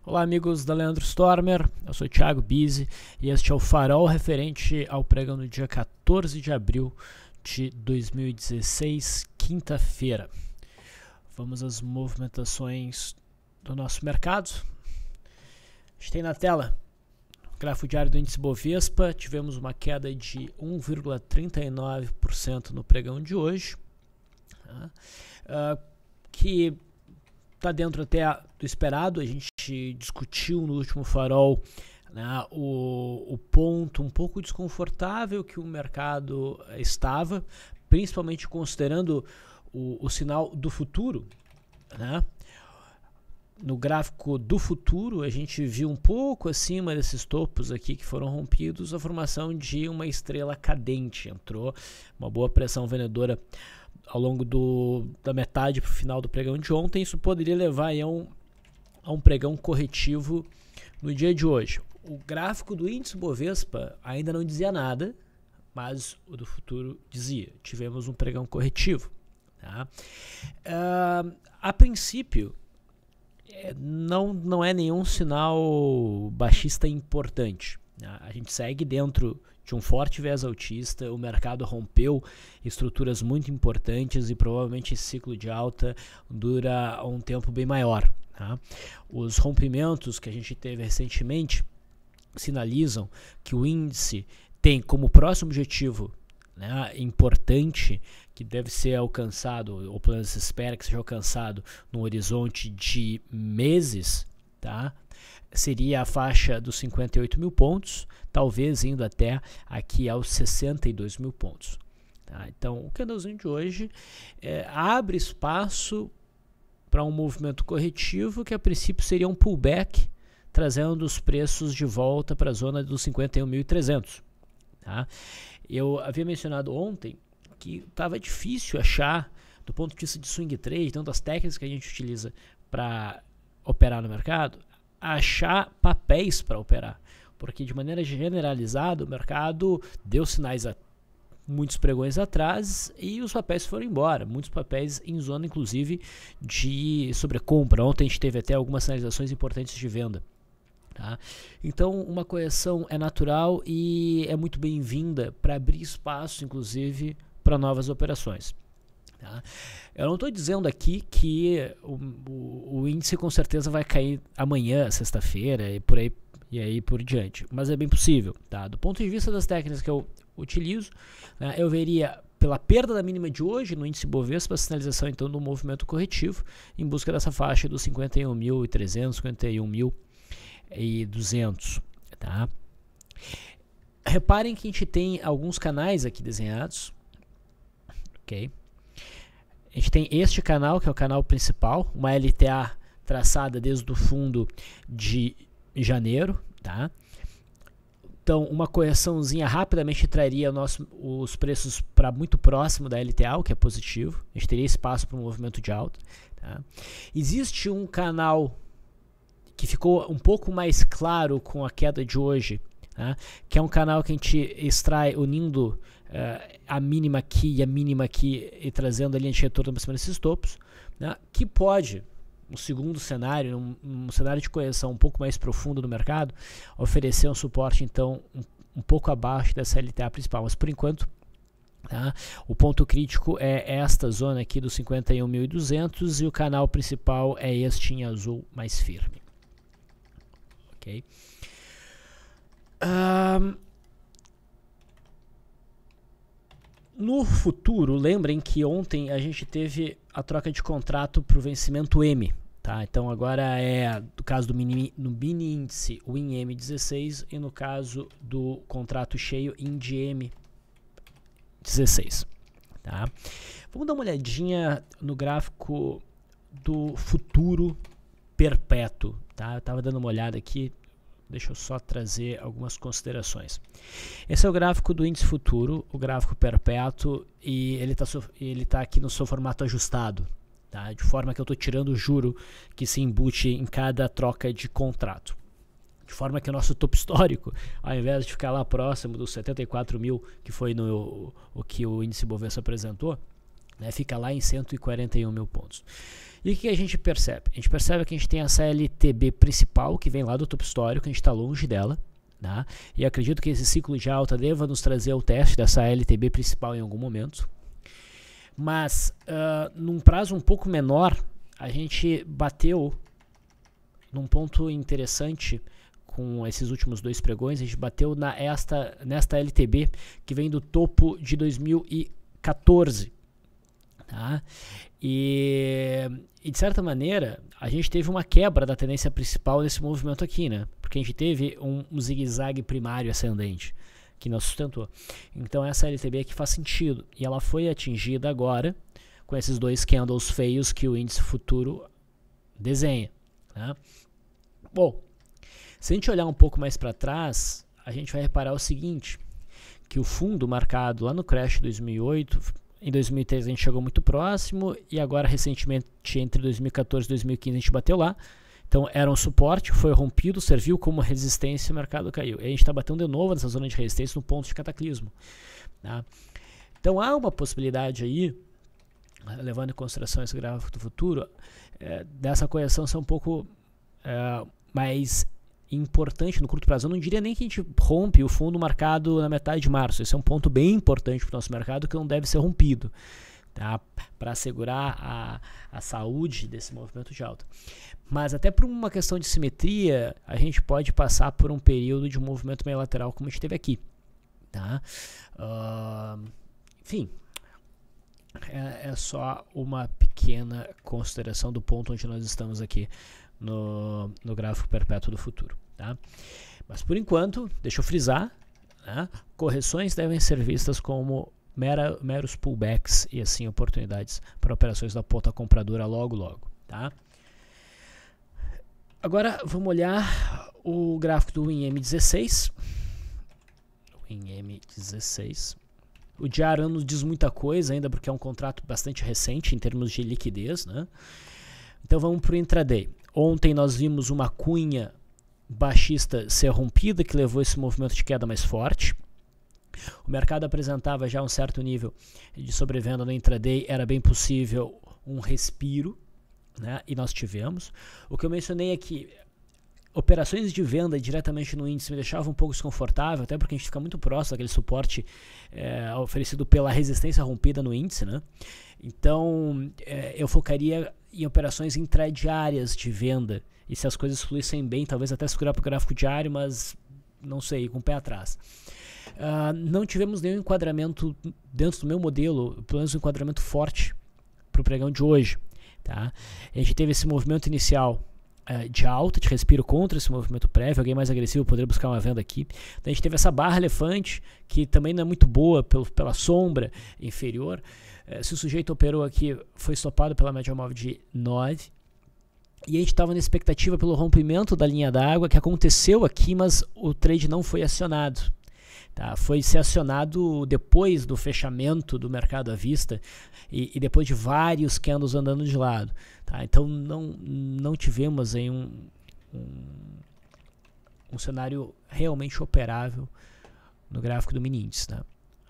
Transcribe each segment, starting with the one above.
Olá amigos da Leandro Stormer, eu sou o Thiago Bizzi e este é o Farol referente ao pregão do dia 14 de abril de 2016, quinta-feira. Vamos às movimentações do nosso mercado. A gente tem na tela o gráfico diário do índice Bovespa, tivemos uma queda de 1,39% no pregão de hoje, que está dentro até do esperado. A gente discutiu no último farol, né, o ponto um pouco desconfortável que o mercado estava, principalmente considerando o sinal do futuro, né? No gráfico do futuro a gente viu um pouco acima desses topos aqui que foram rompidos a formação de uma estrela cadente. Entrou uma boa pressão vendedora ao longo da metade para o final do pregão de ontem. Isso poderia levar aí a um pregão corretivo no dia de hoje. O gráfico do índice Bovespa ainda não dizia nada, mas o do futuro dizia. Tivemos um pregão corretivo. Tá? A princípio, não é nenhum sinal baixista importante. A gente segue dentro de um forte viés altista, o mercado rompeu estruturas muito importantes e provavelmente esse ciclo de alta dura um tempo bem maior. Tá? Os rompimentos que a gente teve recentemente sinalizam que o índice tem como próximo objetivo, né, importante, que deve ser alcançado, ou pelo menos se espera que seja alcançado num horizonte de meses, tá? Seria a faixa dos 58 mil pontos, talvez indo até aqui aos 62 mil pontos. Tá? Então, o candlezinho de hoje abre espaço para um movimento corretivo que a princípio seria um pullback, trazendo os preços de volta para a zona dos 51.300. Tá? Eu havia mencionado ontem que estava difícil achar, do ponto de vista de swing trade, tanto as técnicas que a gente utiliza para operar no mercado, achar papéis para operar, porque de maneira generalizada o mercado deu sinais a muitos pregões atrás e os papéis foram embora, muitos papéis em zona inclusive de sobrecompra. Ontem a gente teve até algumas sinalizações importantes de venda. Tá? Então uma correção é natural e é muito bem-vinda para abrir espaço inclusive para novas operações. Tá? Eu não estou dizendo aqui que o índice com certeza vai cair amanhã, sexta-feira e aí por diante, mas é bem possível. Tá? Do ponto de vista das técnicas que eu utilizo, né, eu veria pela perda da mínima de hoje no índice Bovespa a sinalização então do movimento corretivo em busca dessa faixa dos 51.300, 51.200. Tá? Reparem que a gente tem alguns canais aqui desenhados. Okay. A gente tem este canal, que é o canal principal, uma LTA traçada desde o fundo de janeiro. Tá? Então, uma correçãozinha rapidamente traria os preços para muito próximo da LTA, o que é positivo. A gente teria espaço para um movimento de alta. Tá? Existe um canal que ficou um pouco mais claro com a queda de hoje, tá? Que é um canal que a gente extrai unindo a mínima aqui e a mínima aqui e trazendo a linha de retorno para cima desses topos, né? Que pode, no segundo cenário, num cenário de correção um pouco mais profundo no mercado, oferecer um suporte então um pouco abaixo dessa LTA principal, mas por enquanto, tá? O ponto crítico é esta zona aqui dos 51.200 e o canal principal é este em azul mais firme. Ok? No futuro, lembrem que ontem a gente teve a troca de contrato para o vencimento M. Tá? Então agora é, no caso do mini índice, o INM16 e no caso do contrato cheio, INDM16. Tá? Vamos dar uma olhadinha no gráfico do futuro perpétuo. Tá? Eu estava dando uma olhada aqui. Deixa eu só trazer algumas considerações. Esse é o gráfico do índice futuro, o gráfico perpétuo, e ele tá aqui no seu formato ajustado, tá? De forma que eu estou tirando o juro que se embute em cada troca de contrato. De forma que o nosso topo histórico, ao invés de ficar lá próximo dos 74 mil, que foi o que o índice Bovespa apresentou, né, fica lá em 141 mil pontos. E o que a gente percebe? A gente percebe que a gente tem essa LTB principal, que vem lá do topo histórico, a gente está longe dela, tá? E acredito que esse ciclo de alta deva nos trazer o teste dessa LTB principal em algum momento. Mas, num prazo um pouco menor, a gente bateu num ponto interessante com esses últimos 2 pregões, a gente bateu nesta LTB, que vem do topo de 2014, tá? E de certa maneira, a gente teve uma quebra da tendência principal desse movimento aqui, né? Porque a gente teve um zigue-zague primário ascendente, que não sustentou. Então essa LTB aqui faz sentido, e ela foi atingida agora, com esses 2 candles feios que o índice futuro desenha, né? Bom, se a gente olhar um pouco mais para trás, a gente vai reparar o seguinte, que o fundo marcado lá no crash de 2008, em 2013 a gente chegou muito próximo, e agora recentemente entre 2014 e 2015 a gente bateu lá. Então era um suporte, foi rompido, serviu como resistência e o mercado caiu. E a gente está batendo de novo nessa zona de resistência no ponto de cataclismo, tá? Então há uma possibilidade aí, levando em consideração esse gráfico do futuro, dessa correção ser um pouco mais importante no curto prazo. Eu não diria nem que a gente rompe o fundo marcado na metade de março. Esse é um ponto bem importante para o nosso mercado que não deve ser rompido, tá? Para assegurar a saúde desse movimento de alta. Mas até por uma questão de simetria, a gente pode passar por um período de movimento meio lateral como a gente teve aqui, tá? Enfim, é só uma pequena consideração do ponto onde nós estamos aqui no gráfico perpétuo do futuro, tá? Mas por enquanto, deixa eu frisar, né? Correções devem ser vistas como meros pullbacks e assim oportunidades para operações da ponta compradora logo, tá? Agora vamos olhar o gráfico do WinM16. O diário não nos diz muita coisa ainda porque é um contrato bastante recente em termos de liquidez, né? Então vamos para o intraday. Ontem nós vimos uma cunha baixista ser rompida, que levou esse movimento de queda mais forte. O mercado apresentava já um certo nível de sobrevenda no intraday, era bem possível um respiro, né? E nós tivemos. O que eu mencionei aqui, operações de venda diretamente no índice me deixavam um pouco desconfortável, até porque a gente fica muito próximo daquele suporte oferecido pela resistência rompida no índice, né? Então eu focaria em operações intradiárias de venda, e se as coisas fluíssem bem, talvez até segurar para o gráfico diário, mas não sei, com o pé atrás. Não tivemos nenhum enquadramento dentro do meu modelo, pelo menos um enquadramento forte para o pregão de hoje, tá? A gente teve esse movimento inicial de alta, de respiro contra esse movimento prévio, alguém mais agressivo poderia buscar uma venda aqui. Então a gente teve essa barra elefante, que também não é muito boa pela sombra inferior. Se o sujeito operou aqui, foi estopado pela média móvel de 9. E a gente estava na expectativa pelo rompimento da linha d'água, que aconteceu aqui, mas o trade não foi acionado. Tá? Foi ser acionado depois do fechamento do mercado à vista e depois de vários candles andando de lado. Tá? Então não tivemos aí um cenário realmente operável no gráfico do mini índice. Tá?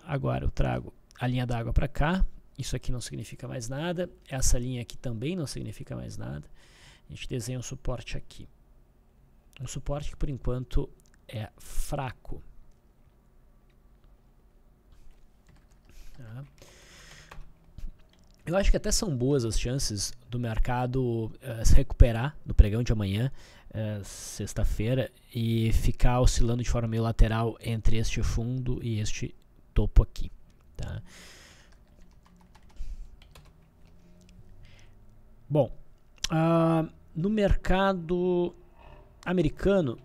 Agora eu trago a linha d'água para cá. Isso aqui não significa mais nada. Essa linha aqui também não significa mais nada. A gente desenha um suporte aqui. Um suporte que por enquanto é fraco. Tá? Eu acho que até são boas as chances do mercado se recuperar no pregão de amanhã, sexta-feira, e ficar oscilando de forma meio lateral entre este fundo e este topo aqui. Tá? Bom, no mercado americano,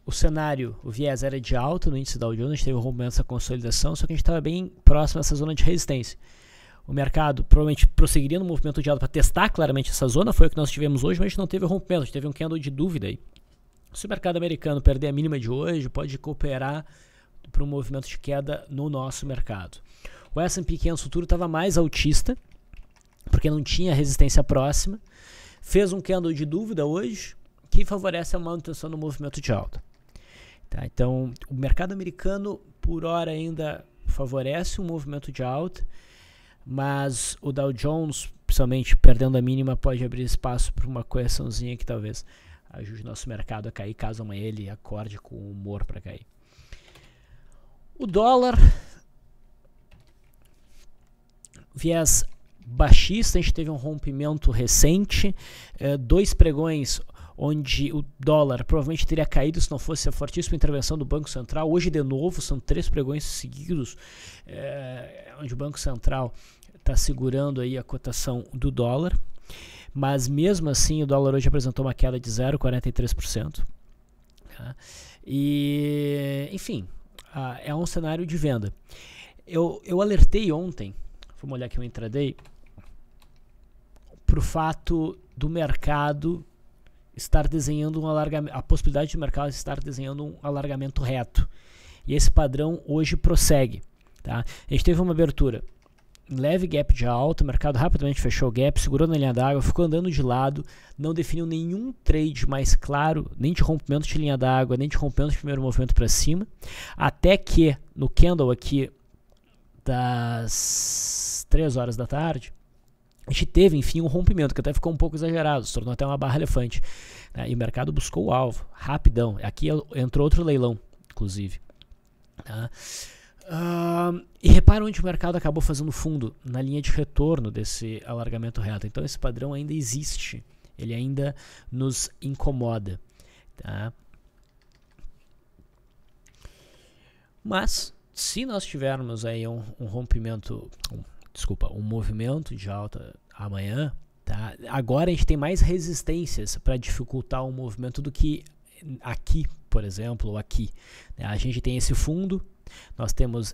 o cenário, o viés era de alta no índice Dow Jones, a gente teve um rompimento dessa consolidação, só que a gente estava bem próximo dessa zona de resistência. O mercado provavelmente prosseguiria no movimento de alta para testar claramente essa zona, foi o que nós tivemos hoje, mas a gente não teve rompimento, a gente teve um candle de dúvida aí. Se o mercado americano perder a mínima de hoje, pode cooperar para um movimento de queda no nosso mercado. O S&P 500 futuro estava mais altista, porque não tinha resistência próxima, fez um candle de dúvida hoje, que favorece a manutenção do movimento de alta. Tá, então, o mercado americano, por hora, ainda favorece um movimento de alta, mas o Dow Jones, principalmente perdendo a mínima, pode abrir espaço para uma correçãozinha que talvez ajude nosso mercado a cair, caso amanhã ele acorde com o humor para cair. O dólar, viés baixista, a gente teve um rompimento recente, 2 pregões onde o dólar provavelmente teria caído se não fosse a fortíssima intervenção do Banco Central. Hoje, de novo, são 3 pregões seguidos, onde o Banco Central está segurando aí a cotação do dólar, mas mesmo assim o dólar hoje apresentou uma queda de 0,43%. Tá? E, enfim, é um cenário de venda. Eu alertei ontem, vamos olhar aqui o intraday, para o fato do mercado estar desenhando um alargamento, a possibilidade do mercado estar desenhando um alargamento reto. E esse padrão hoje prossegue. Tá? A gente teve uma abertura em leve gap de alta, o mercado rapidamente fechou o gap, segurou na linha d'água, ficou andando de lado, não definiu nenhum trade mais claro, nem de rompimento de linha d'água, nem de rompimento de primeiro movimento para cima, até que no candle aqui das 3 horas da tarde, a gente teve, enfim, um rompimento que até ficou um pouco exagerado, se tornou até uma barra elefante. Né? E o mercado buscou o alvo, rapidão. Aqui entrou outro leilão, inclusive. Tá? E repara onde o mercado acabou fazendo fundo, na linha de retorno desse alargamento reto. Então esse padrão ainda existe, ele ainda nos incomoda. Tá? Mas, se nós tivermos aí um rompimento... um movimento de alta amanhã, tá? Agora a gente tem mais resistências para dificultar o movimento do que aqui, por exemplo, ou aqui. A gente tem esse fundo, nós temos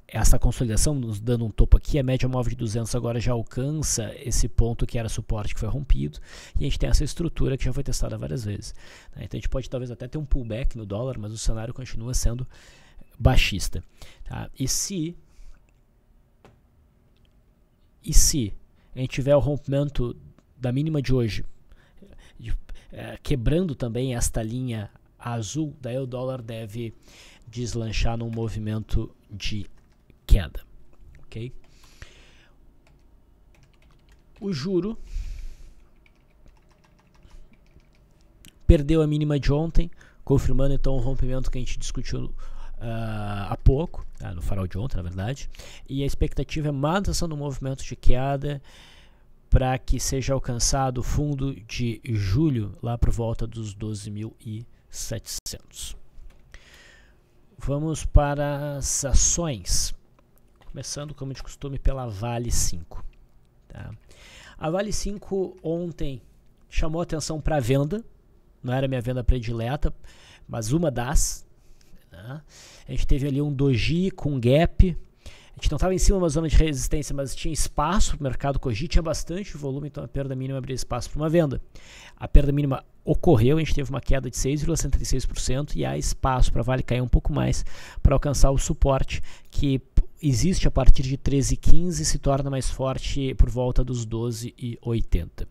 essa consolidação nos dando um topo aqui, a média móvel de 200 agora já alcança esse ponto que era suporte que foi rompido, e a gente tem essa estrutura que já foi testada várias vezes. Tá? Então a gente pode talvez até ter um pullback no dólar, mas o cenário continua sendo baixista. Tá? E se a gente tiver o rompimento da mínima de hoje, quebrando também esta linha azul, daí o dólar deve deslanchar num movimento de queda. Okay? O juro perdeu a mínima de ontem, confirmando então o rompimento que a gente discutiu há pouco, no farol de ontem, na verdade, e a expectativa é manutenção do movimento de queda para que seja alcançado o fundo de julho, lá por volta dos 12.700. Vamos para as ações, começando, como de costume, pela Vale 5. Tá? A Vale 5 ontem chamou atenção para a venda, não era minha venda predileta, mas uma das. A gente teve ali um doji com gap, a gente não estava em cima de uma zona de resistência, mas tinha espaço para o mercado corrigir, tinha bastante volume, então a perda mínima abria espaço para uma venda. A perda mínima ocorreu, a gente teve uma queda de 6,76% e há espaço para a Vale cair um pouco mais para alcançar o suporte que existe a partir de 13,15 e se torna mais forte por volta dos 12,80.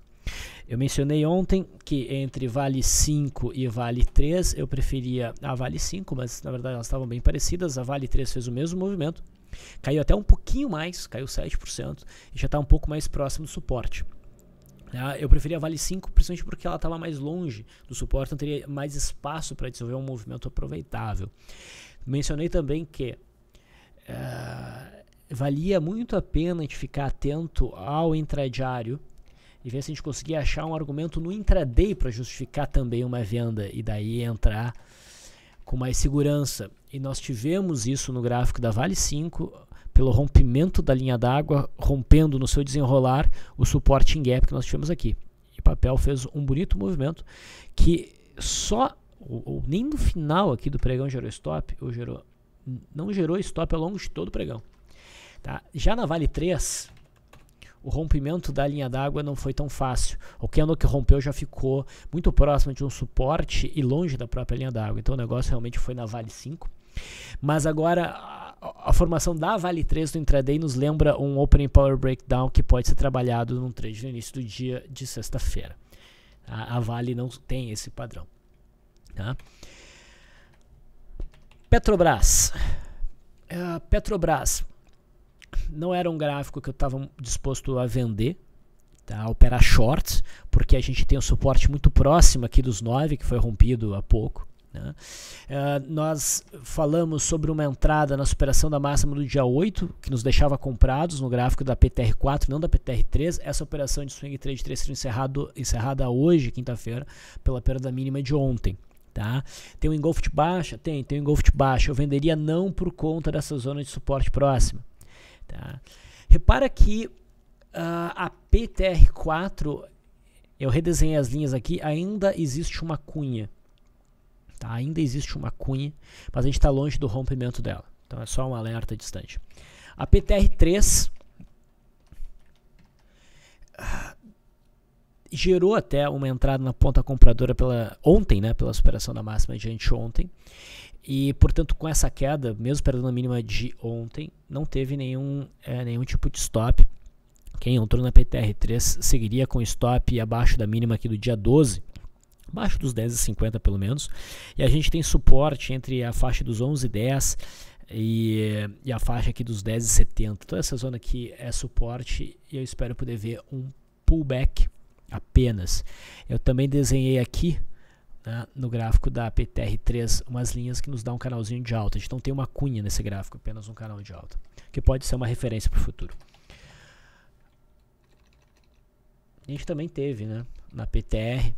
Eu mencionei ontem que entre Vale 5 e Vale 3 eu preferia a Vale 5, mas na verdade elas estavam bem parecidas. A Vale 3 fez o mesmo movimento, caiu até um pouquinho mais, caiu 7% e já está um pouco mais próximo do suporte. Eu preferia a Vale 5 principalmente porque ela estava mais longe do suporte, então teria mais espaço para desenvolver um movimento aproveitável. Mencionei também que valia muito a pena a gente ficar atento ao intradiário e ver se a gente conseguia achar um argumento no intraday para justificar também uma venda e daí entrar com mais segurança. E nós tivemos isso no gráfico da Vale 5, pelo rompimento da linha d'água, rompendo no seu desenrolar o suporte em gap que nós tivemos aqui. E o papel fez um bonito movimento que só, nem no final aqui do pregão gerou stop, não gerou stop ao longo de todo o pregão. Tá? Já na Vale 3, o rompimento da linha d'água não foi tão fácil. O candle que rompeu já ficou muito próximo de um suporte e longe da própria linha d'água. Então o negócio realmente foi na Vale 5. Mas agora a formação da Vale 3 no intraday nos lembra um Opening Power Breakdown que pode ser trabalhado num trade no início do dia de sexta-feira. A Vale não tem esse padrão. Tá? Petrobras. Petrobras não era um gráfico que eu estava disposto a vender, tá? Operar shorts, porque a gente tem um suporte muito próximo aqui dos 9, que foi rompido há pouco, né? Nós falamos sobre uma entrada na superação da máxima do dia 8, que nos deixava comprados no gráfico da PTR4, não da PTR3. Essa operação de swing trade teria sido encerrada hoje, quinta-feira, pela perda mínima de ontem. Tá? Tem um engolfo de baixa? Tem um engolfo de baixa. Eu venderia não por conta dessa zona de suporte próxima. Tá? Repara que a PTR4, eu redesenhei as linhas aqui, ainda existe uma cunha. Tá? Ainda existe uma cunha, mas a gente está longe do rompimento dela. Então é só um alerta distante. A PTR3 gerou até uma entrada na ponta compradora ontem, né, pela superação da máxima de anteontem, e portanto com essa queda, mesmo perdendo a mínima de ontem, não teve nenhum tipo de stop. Quem entrou na PTR3 seguiria com stop abaixo da mínima aqui do dia 12, abaixo dos 10,50 pelo menos, e a gente tem suporte entre a faixa dos 11,10 e a faixa aqui dos 10,70. Toda essa zona aqui é suporte e eu espero poder ver um pullback apenas. Eu também desenhei aqui, né, no gráfico da PTR3 umas linhas que nos dá um canalzinho de alta. A gente não tem uma cunha nesse gráfico, apenas um canal de alta, que pode ser uma referência para o futuro. A gente também teve, né, na PTR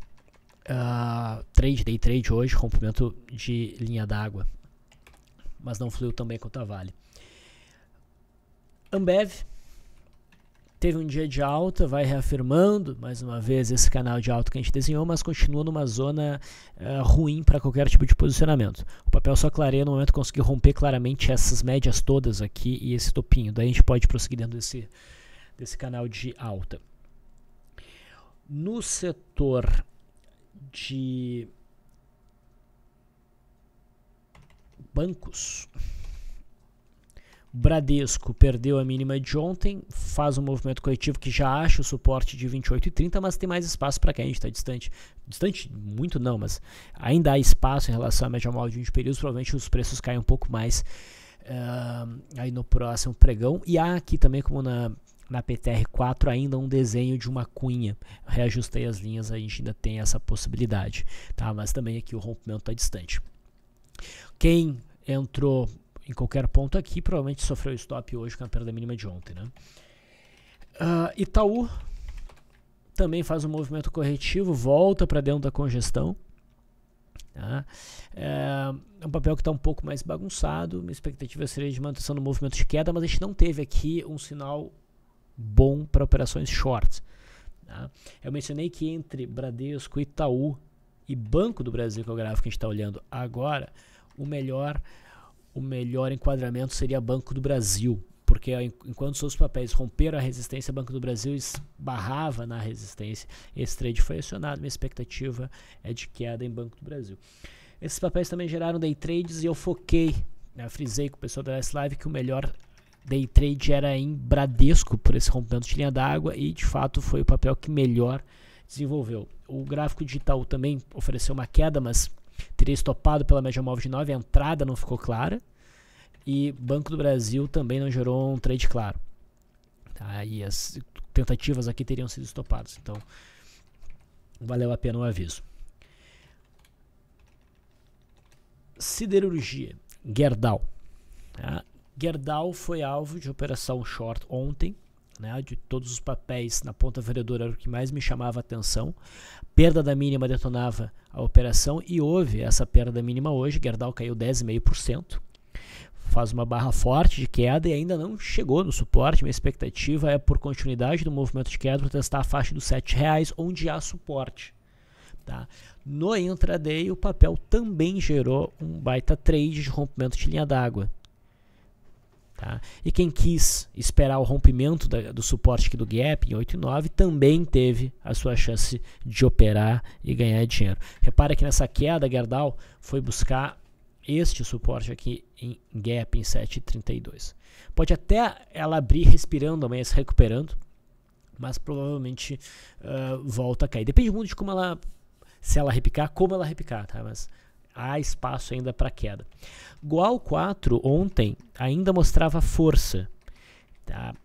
day trade hoje, rompimento de linha d'água, mas não fluiu tão bem quanto a Vale. Ambev teve um dia de alta, vai reafirmando mais uma vez esse canal de alta que a gente desenhou, mas continua numa zona ruim para qualquer tipo de posicionamento. O papel só clareia no momento que conseguir romper claramente essas médias todas aqui e esse topinho. Daí a gente pode prosseguir dentro desse canal de alta. No setor de bancos, Bradesco perdeu a mínima de ontem, faz um movimento corretivo que já acha o suporte de 28,30, mas tem mais espaço para quem a gente está distante. Distante muito não, mas ainda há espaço em relação à média móvel de 20 períodos. Provavelmente os preços caem um pouco mais aí no próximo pregão. E há aqui também, como na PTR4, ainda um desenho de uma cunha. Reajustei as linhas, a gente ainda tem essa possibilidade, tá? Mas também aqui o rompimento está distante. Quem entrou em qualquer ponto aqui provavelmente sofreu stop hoje com a perda mínima de ontem, né? Itaú também faz um movimento corretivo, volta para dentro da congestão. Tá? É um papel que está um pouco mais bagunçado. Minha expectativa seria de manutenção do movimento de queda, mas a gente não teve aqui um sinal bom para operações short. Tá? Eu mencionei que entre Bradesco, Itaú e Banco do Brasil, que é o gráfico que a gente está olhando agora, o melhor enquadramento seria Banco do Brasil, porque enquanto seus papéis romperam a resistência, Banco do Brasil esbarrava na resistência. Esse trade foi acionado, minha expectativa é de queda em Banco do Brasil. Esses papéis também geraram day trades e eu foquei, né, frisei com o pessoal da last live que o melhor day trade era em Bradesco por esse rompimento de linha d'água e de fato foi o papel que melhor desenvolveu. O gráfico digital também ofereceu uma queda, mas teria estopado pela média móvel de 9, a entrada não ficou clara e Banco do Brasil também não gerou um trade claro, tá? E as tentativas aqui teriam sido estopadas, então valeu a pena o aviso. Siderurgia, Gerdau, tá? Gerdau foi alvo de operação short ontem, né? De todos os papéis na ponta vendedora era o que mais me chamava a atenção. Perda da mínima detonava a operação e houve essa perda mínima hoje. Gerdau caiu 10,5%, faz uma barra forte de queda e ainda não chegou no suporte. Minha expectativa é por continuidade do movimento de queda para testar a faixa dos R$7, onde há suporte. Tá? No intraday o papel também gerou um baita trade de rompimento de linha d'água. Tá? E quem quis esperar o rompimento do suporte aqui do gap em 8,9 também teve a sua chance de operar e ganhar dinheiro. Repara que nessa queda a Gerdau foi buscar este suporte aqui em gap em 7,32. Pode até ela abrir respirando amanhã, se recuperando, mas provavelmente volta a cair. Depende muito de como ela, se ela repicar, como ela repicar, tá? Mas há espaço ainda para queda. Goal 4 ontem ainda mostrava força, tá?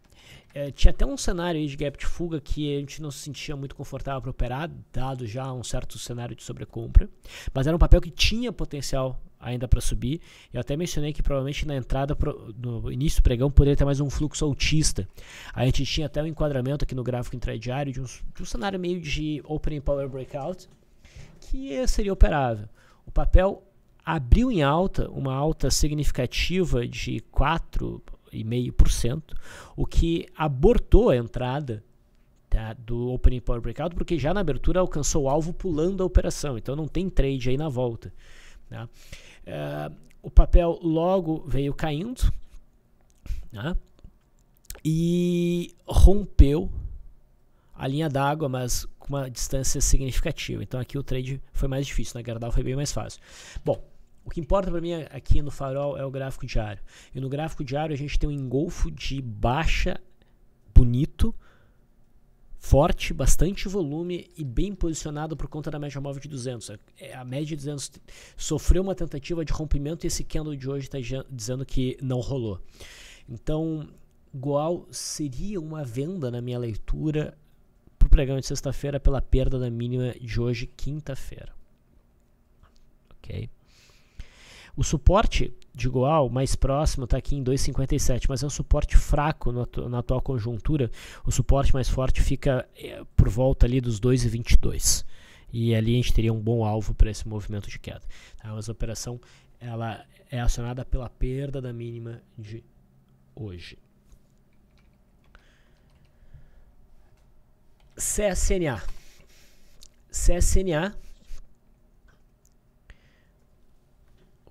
Tinha até um cenário aí de gap de fuga que a gente não se sentia muito confortável para operar, dado já um certo cenário de sobrecompra, mas era um papel que tinha potencial ainda para subir. Eu até mencionei que provavelmente na entrada, no início do pregão, poderia ter mais um fluxo altista. A gente tinha até um enquadramento aqui no gráfico intradiário de um cenário meio de opening power breakout, que seria operável. O papel abriu em alta, uma alta significativa de 4,5%, o que abortou a entrada, tá, do Opening Power Breakout, porque já na abertura alcançou o alvo pulando a operação, então não tem trade aí na volta, tá? O papel logo veio caindo, tá? E rompeu a linha d'água, mas com uma distância significativa. Então aqui o trade foi mais difícil, na Gerdau foi bem mais fácil. Bom, o que importa para mim aqui no farol é o gráfico diário. E no gráfico diário a gente tem um engolfo de baixa bonito, forte, bastante volume e bem posicionado por conta da média móvel de 200. A média de 200 sofreu uma tentativa de rompimento e esse candle de hoje está dizendo que não rolou. Então, Goal seria uma venda na minha leitura para o pregão de sexta-feira pela perda da mínima de hoje, quinta-feira. Ok? O suporte de Goal mais próximo está aqui em 2,57, mas é um suporte fraco na atual conjuntura. O suporte mais forte fica por volta ali dos 2,22. E ali a gente teria um bom alvo para esse movimento de queda. Tá? Mas a operação ela é acionada pela perda da mínima de hoje. CSNA. CSNA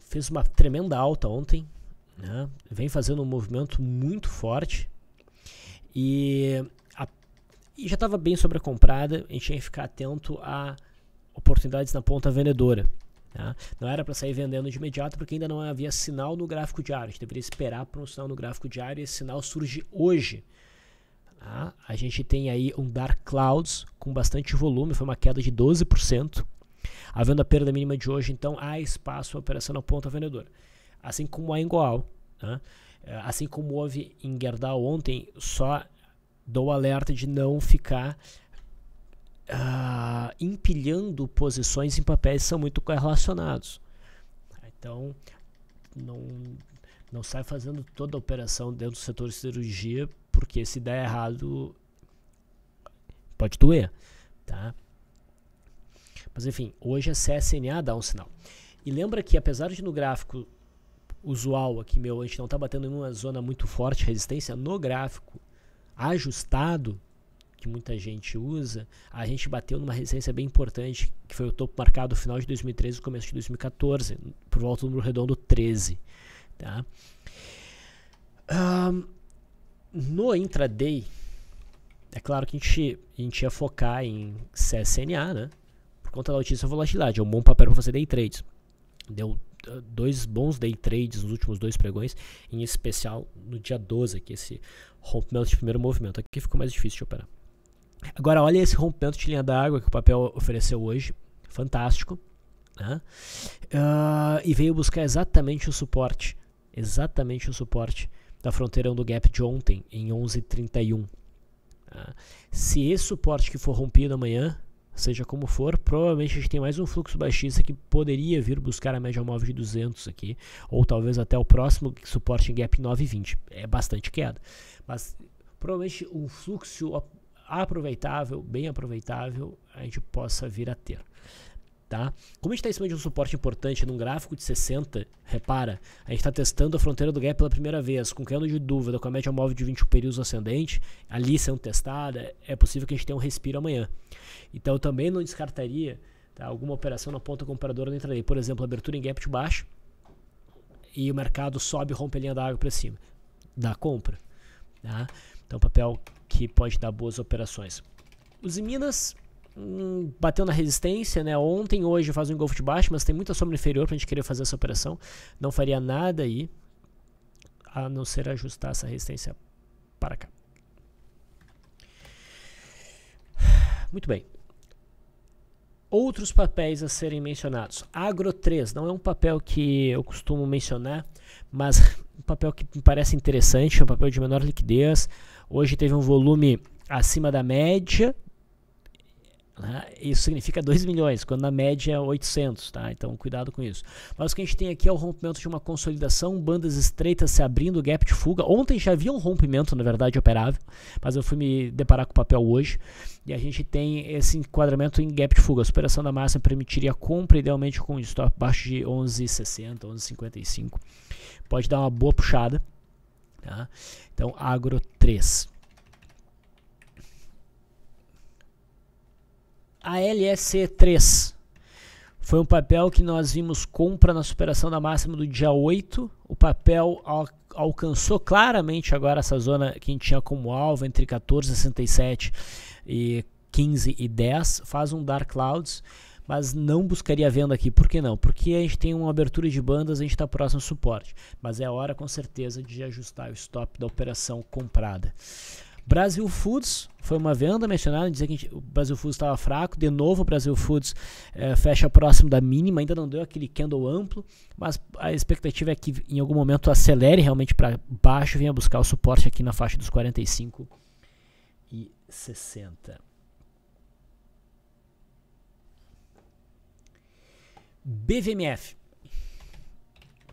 fez uma tremenda alta ontem, né? Vem fazendo um movimento muito forte e já estava bem sobrecomprada. A gente tinha que ficar atento a oportunidades na ponta vendedora, tá? Não era para sair vendendo de imediato porque ainda não havia sinal no gráfico diário. A gente deveria esperar por um sinal no gráfico diário e esse sinal surge hoje. Tá? A gente tem aí um Dark Clouds com bastante volume, foi uma queda de 12%. Havendo a perda mínima de hoje, então há espaço para operação na ponta vendedora. Assim como há em Goal, né? Assim como houve em Gerdau ontem, só dou alerta de não ficar empilhando posições em papéis que são muito correlacionados. Então, não sai fazendo toda a operação dentro do setor de cirurgia, porque se der errado, pode doer, tá? Mas enfim, hoje a CSNA dá um sinal. E lembra que apesar de no gráfico usual aqui meu, a gente não está batendo em uma zona muito forte de resistência, no gráfico ajustado, que muita gente usa, a gente bateu numa resistência bem importante, que foi o topo marcado no final de 2013 e começo de 2014, por volta do número redondo 13. Tá? No intraday, é claro que a gente ia focar em CSNA, né? Por conta da altíssima volatilidade, é um bom papel para fazer day trades. Deu 2 bons day trades nos últimos 2 pregões, em especial no dia 12, que esse rompimento de primeiro movimento. Aqui ficou mais difícil de operar. Agora olha esse rompimento de linha d'água que o papel ofereceu hoje, fantástico, né? E veio buscar exatamente o suporte da fronteira do gap de ontem, em 11,31. Se esse suporte que for rompido amanhã, seja como for, provavelmente a gente tem mais um fluxo baixista que poderia vir buscar a média móvel de 200 aqui, ou talvez até o próximo suporte em gap 9,20. É bastante queda, mas provavelmente um fluxo aproveitável, bem aproveitável, a gente possa vir a ter. Tá? Como a gente está em cima de um suporte importante num gráfico de 60, repara, a gente está testando a fronteira do gap pela primeira vez, com candle de dúvida, com a média móvel de 21 períodos ascendente, ali sendo testada, é possível que a gente tenha um respiro amanhã. Então eu também não descartaria, tá, alguma operação na ponta compradora no intraday, por exemplo, abertura em gap de baixo, e o mercado sobe e rompe a linha d'água para cima, dá compra. Tá? Então papel que pode dar boas operações. Os Minas bateu na resistência, né? Ontem, hoje faz um engolfo de baixo, mas tem muita sombra inferior para a gente querer fazer essa operação. Não faria nada aí, a não ser ajustar essa resistência para cá. Muito bem. Outros papéis a serem mencionados. Agro 3 não é um papel que eu costumo mencionar, mas um papel que me parece interessante, é um papel de menor liquidez. Hoje teve um volume acima da média, né? Isso significa 2 milhões, quando na média é 800, tá? Então cuidado com isso. Mas o que a gente tem aqui é o rompimento de uma consolidação, bandas estreitas se abrindo, gap de fuga. Ontem já havia um rompimento, na verdade, operável, mas eu fui me deparar com o papel hoje, e a gente tem esse enquadramento em gap de fuga. A superação da máxima permitiria a compra, idealmente com um stop abaixo de 11,60, 11,55. Pode dar uma boa puxada, tá? Então, Agro 3. A LSE3 foi um papel que nós vimos compra na superação da máxima do dia 8. O papel alcançou claramente agora essa zona que a gente tinha como alvo entre 14,67 e 15,10. Faz um Dark Clouds, mas não buscaria venda aqui. Por que não? Porque a gente tem uma abertura de bandas, a gente está próximo ao suporte. Mas é a hora com certeza de ajustar o stop da operação comprada. Brasil Foods foi uma venda mencionada, dizer que o Brasil Foods estava fraco. De novo o Brasil Foods fecha próximo da mínima, ainda não deu aquele candle amplo, mas a expectativa é que em algum momento acelere realmente para baixo e venha buscar o suporte aqui na faixa dos 45 e 60. BVMF.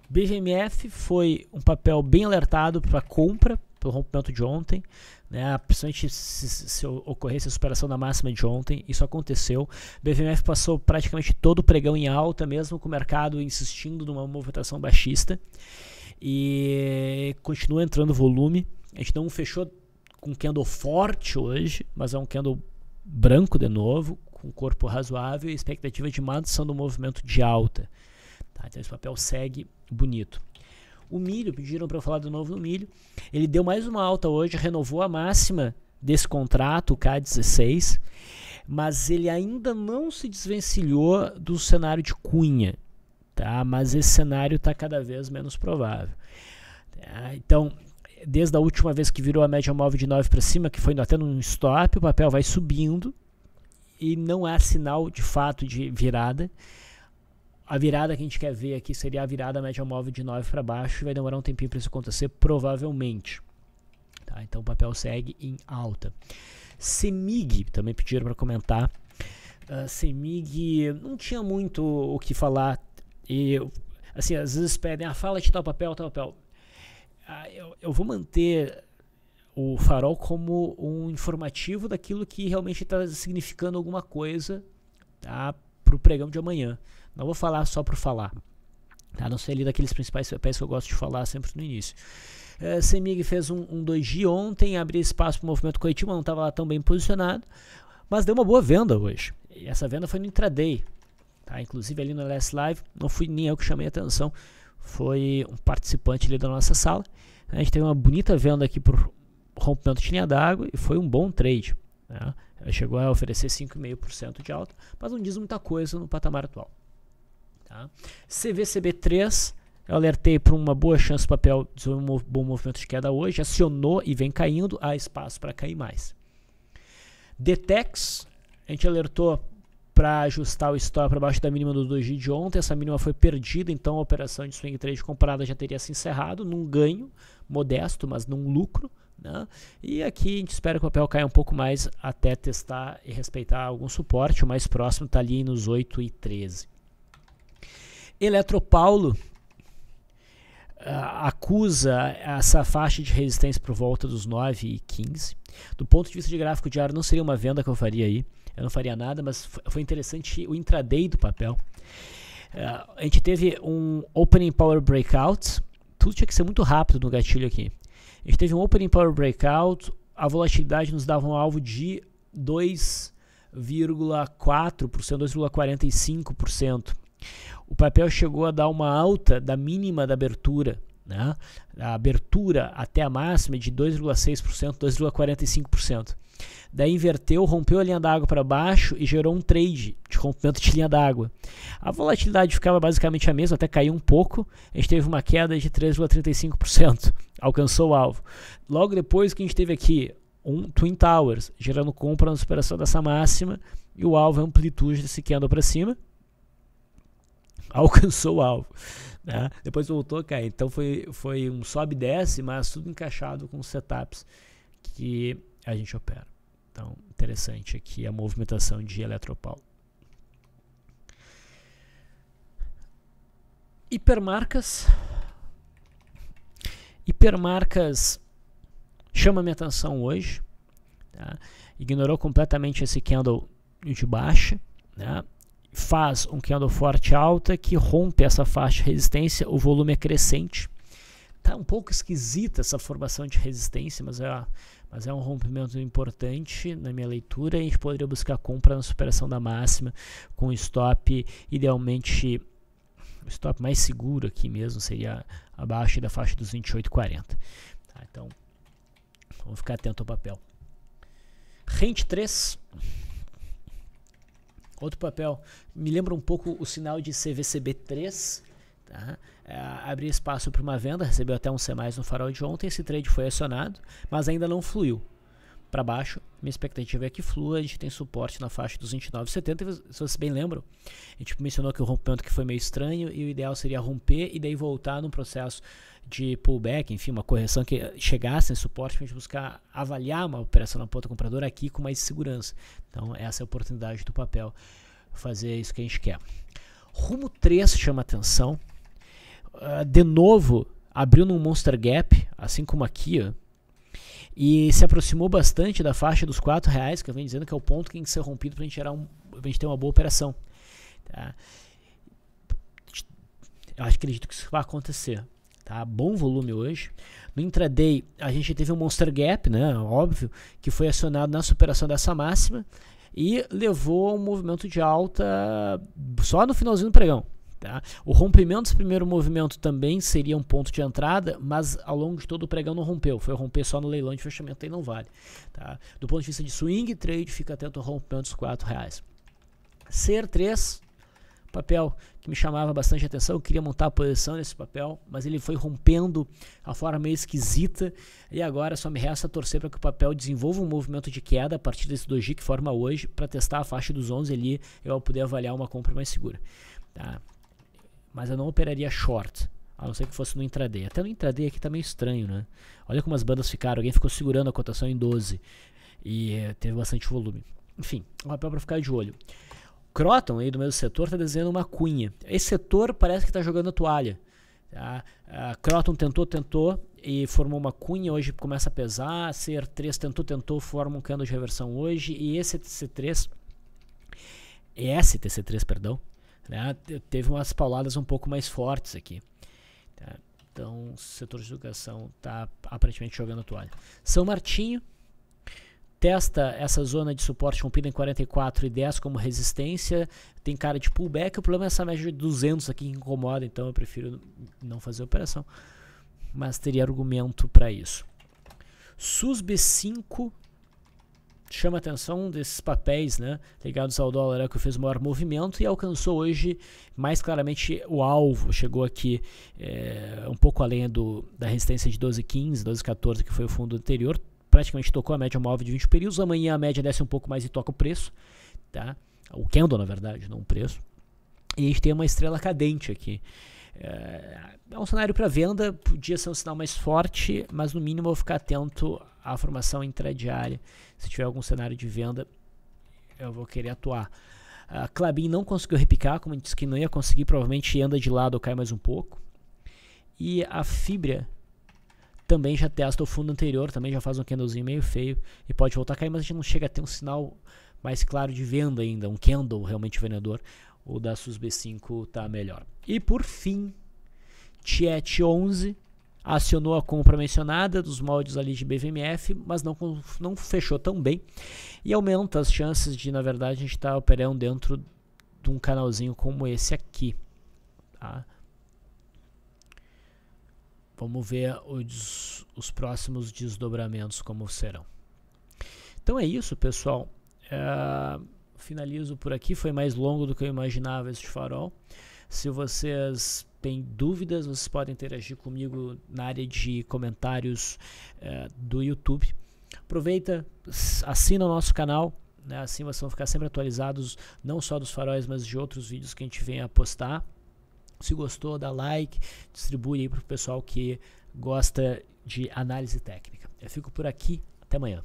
BVMF foi um papel bem alertado para compra pelo rompimento de ontem, né? Principalmente se ocorresse a superação da máxima de ontem. Isso aconteceu. BVMF passou praticamente todo o pregão em alta, mesmo com o mercado insistindo numa movimentação baixista, e continua entrando volume. A gente não fechou com candle forte hoje, mas é um candle branco de novo, com corpo razoável e expectativa de manutenção do movimento de alta, tá? Então esse papel segue bonito. O milho, pediram para eu falar de novo do milho. Ele deu mais uma alta hoje, renovou a máxima desse contrato, o K16, mas ele ainda não se desvencilhou do cenário de Cunha, tá? Mas esse cenário está cada vez menos provável, tá? Então, desde a última vez que virou a média móvel de 9 para cima, que foi até num stop, o papel vai subindo e não há sinal de fato de virada. A virada que a gente quer ver aqui seria a virada média móvel de 9 para baixo, e vai demorar um tempinho para isso acontecer, provavelmente, tá? Então o papel segue em alta. CEMIG, também pediram para comentar. CEMIG não tinha muito o que falar, e assim, às vezes pedem, fala de tal papel, tal papel. Eu vou manter o Farol como um informativo daquilo que realmente está significando alguma coisa, tá, para o pregão de amanhã. Não vou falar só por falar, tá? Não sei ali daqueles principais papéis que eu gosto de falar sempre no início. CEMIG fez um doji ontem, abriu espaço para o movimento corretivo, não estava lá tão bem posicionado, mas deu uma boa venda hoje. E essa venda foi no intraday, tá? Inclusive ali no Last Live, não fui nem eu que chamei a atenção, foi um participante ali da nossa sala. A gente teve uma bonita venda aqui por rompimento de linha d'água e foi um bom trade, né? Chegou a oferecer 5,5% de alta, mas não diz muita coisa no patamar atual, tá? CVCB3, eu alertei para uma boa chance do papel de um bom movimento de queda hoje, acionou e vem caindo, há espaço para cair mais. DTEX, a gente alertou para ajustar o stop para baixo da mínima do doji de ontem, essa mínima foi perdida, então a operação de swing trade comprada já teria se encerrado num ganho modesto, mas num lucro, né? E aqui a gente espera que o papel caia um pouco mais até testar e respeitar algum suporte. O mais próximo está ali nos 8,13. Eletropaulo acusa essa faixa de resistência por volta dos 9,15. Do ponto de vista de gráfico diário, não seria uma venda que eu faria aí, eu não faria nada, mas foi interessante o intraday do papel. A gente teve um Opening Power Breakout, tudo tinha que ser muito rápido no gatilho aqui. A gente teve um Opening Power Breakout, a volatilidade nos dava um alvo de 2,4%, 2,45%. O papel chegou a dar uma alta da mínima da abertura, né? A abertura até a máxima de 2,6%, 2,45%. Daí inverteu, rompeu a linha d'água para baixo e gerou um trade de rompimento de linha d'água. A volatilidade ficava basicamente a mesma, até caiu um pouco. A gente teve uma queda de 3,35%, alcançou o alvo. Logo depois que a gente teve aqui um Twin Towers gerando compra na superação dessa máxima, e o alvo é a amplitude desse candle para cima. Alcançou o alvo, né? Depois voltou a cair. Então foi um sobe e desce, mas tudo encaixado com os setups que a gente opera. Então, interessante aqui a movimentação de Eletropaulo. Hipermarcas chama minha atenção hoje, tá? Ignorou completamente esse candle de baixa, né? Faz um candle forte alta que rompe essa faixa de resistência, o volume é crescente. Tá um pouco esquisita essa formação de resistência, mas é um rompimento importante na minha leitura. A gente poderia buscar compra na superação da máxima com stop, idealmente o stop mais seguro aqui mesmo seria abaixo da faixa dos 28,40. Tá, então vamos ficar atento ao papel. Rente 3, outro papel, me lembra um pouco o sinal de CVCB3, tá? Abrir espaço para uma venda, recebeu até um C+ no farol de ontem, esse trade foi acionado, mas ainda não fluiu para baixo. Minha expectativa é que flua, a gente tem suporte na faixa dos 29,70, se vocês bem lembram, a gente mencionou que o rompimento que foi meio estranho e o ideal seria romper e daí voltar num processo de pullback, enfim, uma correção que chegasse em suporte para a gente buscar avaliar uma operação na ponta compradora aqui com mais segurança. Então essa é a oportunidade do papel, fazer isso que a gente quer. Rumo 3 chama atenção, de novo abriu num Monster Gap, assim como aqui, ó, e se aproximou bastante da faixa dos R$4, que eu venho dizendo que é o ponto que tem que ser rompido para a gente ter uma boa operação. Tá? Eu acredito que isso vai acontecer. Tá? Bom volume hoje. No intraday, a gente teve um Monster Gap, né? Óbvio, que foi acionado na superação dessa máxima e levou a um movimento de alta só no finalzinho do pregão. Tá? O rompimento desse primeiro movimento também seria um ponto de entrada, mas ao longo de todo o pregão não rompeu. Foi romper só no leilão de fechamento, aí não vale. Tá? Do ponto de vista de swing trade, fica atento ao rompimento dos R$4. CER3, papel que me chamava bastante atenção, eu queria montar a posição nesse papel, mas ele foi rompendo a forma meio esquisita e agora só me resta torcer para que o papel desenvolva um movimento de queda a partir desse doji que forma hoje, para testar a faixa dos 11 ali, eu vou poder avaliar uma compra mais segura. Tá? Mas eu não operaria short, a não ser que fosse no intraday. Até no intraday aqui tá meio estranho, né? Olha como as bandas ficaram, alguém ficou segurando a cotação em 12 e teve bastante volume. Enfim, um papel para ficar de olho. Croton, aí do mesmo setor, está desenhando uma cunha. Esse setor parece que está jogando a toalha. Tá? Croton tentou e formou uma cunha, hoje começa a pesar. CER3 tentou, forma um candle de reversão hoje. E esse STC3, perdão, né? Teve umas pauladas um pouco mais fortes aqui. Tá? Então, o setor de educação está aparentemente jogando a toalha. São Martinho testa essa zona de suporte rompida em 44,10 como resistência, tem cara de pullback, o problema é essa média de 200 aqui que incomoda, então eu prefiro não fazer a operação, mas teria argumento para isso. SUSB5 chama a atenção desses papéis, né, ligados ao dólar, que fez o maior movimento e alcançou hoje mais claramente o alvo, chegou aqui um pouco além da resistência de 12,15, 12,14 que foi o fundo anterior, praticamente tocou a média móvel de 20 períodos. Amanhã a média desce um pouco mais e toca o preço, tá? O candle, na verdade, não o preço. E a gente tem uma estrela cadente aqui. É um cenário para venda, podia ser um sinal mais forte, mas no mínimo eu vou ficar atento à formação intradiária. Se tiver algum cenário de venda, eu vou querer atuar. A Klabin não conseguiu repicar, como a gente disse que não ia conseguir, provavelmente anda de lado ou cai mais um pouco. E a Fibria também já testa o fundo anterior, também já faz um candlezinho meio feio e pode voltar a cair, mas a gente não chega a ter um sinal mais claro de venda ainda, um candle realmente vendedor. O da SUSB5 está melhor. E por fim, TIET11 acionou a compra mencionada dos moldes ali de BVMF, mas não fechou tão bem e aumenta as chances de, na verdade, a gente estar operando dentro de um canalzinho como esse aqui. Tá? Vamos ver os próximos desdobramentos como serão. Então é isso, pessoal. Finalizo por aqui. Foi mais longo do que eu imaginava este farol. Se vocês têm dúvidas, vocês podem interagir comigo na área de comentários do YouTube. Aproveita, assina o nosso canal, né? Assim vocês vão ficar sempre atualizados, não só dos faróis, mas de outros vídeos que a gente vem a postar. Se gostou, dá like, distribui aí para o pessoal que gosta de análise técnica. Eu fico por aqui, até amanhã.